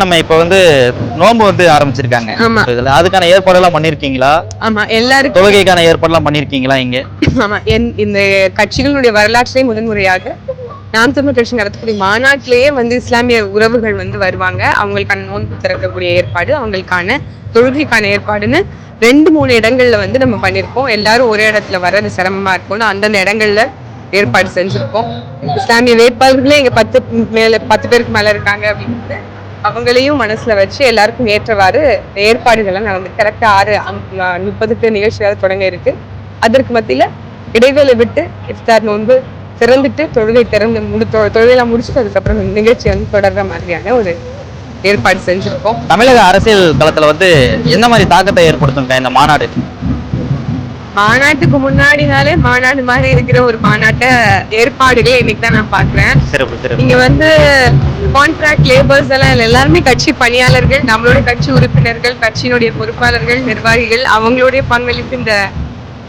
நம்ம இப்ப நோன்பு ஆரம்பிச்சிருக்காங்க. ஆமா. அதுக்கான ஏற்பாடெல்லாம் பண்ணிருக்கீங்களா? ஆமா, எல்லாருக்கும் தொழுகைக்கான ஏற்பாடெல்லாம் பண்ணிருக்கீங்களா இங்க? ஆமா, இந்த கட்சிகளுடைய வரலாற்றிலே முதன்முறையாக நாம் தமிழ் கட்சி நடத்தக்கூடிய மாநாட்டிலேயே இஸ்லாமிய உறவுகள் வருவாங்க. அவங்களுக்கான நோன்பு திறக்கக்கூடிய ஏற்பாடு, அவங்களுக்கான தொழுகைக்கான ஏற்பாடுன்னு 2-3 இடங்கள்ல நம்ம பண்ணிருக்கோம். எல்லாரும் ஒரே இடத்துல வர்றது சிரமமா இருக்கும்னு அந்தந்த இடங்கள்ல ஏற்பாடு செஞ்சிருக்கோம். இஸ்லாமிய வேட்பாளர்களே இங்க 10 பேருக்கு மேல இருக்காங்க அப்படின்னு அவங்களையும் மனசுல வச்சு எல்லாருக்கும் ஏற்றவாறு ஏற்பாடுகள்லாம் நடந்து கரெக்டா 6:30 நிகழ்ச்சியாவது தொடங்க இருக்கு. அதற்கு மத்தியில இடைவேளை விட்டு இஃப்தார் நோன்பு திறந்துட்டு தொழுகையெல்லாம் முடிச்சுட்டு அதுக்கப்புறம் நிகழ்ச்சி தொடர்ற மாதிரியான ஒரு ஏற்பாடு செஞ்சிருக்கோம். தமிழக அரசியல் களத்துல என்ன மாதிரி தாக்கத்தை ஏற்படுத்துங்க இந்த மாநாடு? மாநாட்டுக்கு முன்னாடினாலே மாநாடு மாதிரி இருக்கிற ஒரு மாநாட்டை ஏற்பாடுகளை இன்னைக்கு தான் நான் பாக்குறேன். இங்க கான்ட்ராக்ட் லேபர்ஸ் எல்லாம் எல்லாருமே கட்சி பணியாளர்கள், நம்மளுடைய கட்சி உறுப்பினர்கள், கட்சியினுடைய பொறுப்பாளர்கள், நிர்வாகிகள், அவங்களுடைய பங்களிப்பு இந்த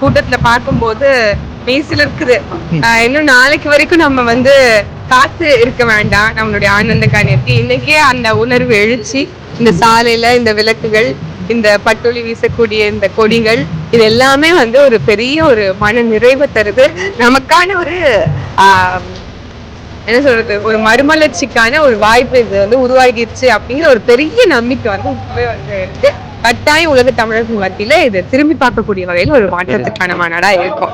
கூட்டத்துல பார்க்கும்போது பேசில இருக்குது. இன்னும் நாளைக்கு வரைக்கும் நம்ம காத்து இருக்க வேண்டாம். நம்மளுடைய ஆனந்த காணியத்தை இன்னைக்கே அந்த உணர்வு எழுச்சி, இந்த சாலையில இந்த விளக்குகள், இந்த பட்டொலி வீசக்கூடிய இந்த கொடிகள், இது எல்லாமே ஒரு பெரிய ஒரு மன நிறைவை தருது. நமக்கான ஒரு என்ன சொல்றது, ஒரு மறுமலர்ச்சிக்கான ஒரு வாய்ப்பு இது உருவாகிடுச்சு அப்படிங்கிற ஒரு பெரிய நம்பிக்கை இருக்கு. கட்டாயம் உலக தமிழர்கள் மத்தியில இது திரும்பி பார்க்கக்கூடிய வகையில் ஒரு மாற்றத்துக்கான மாநாடா இருக்கும்.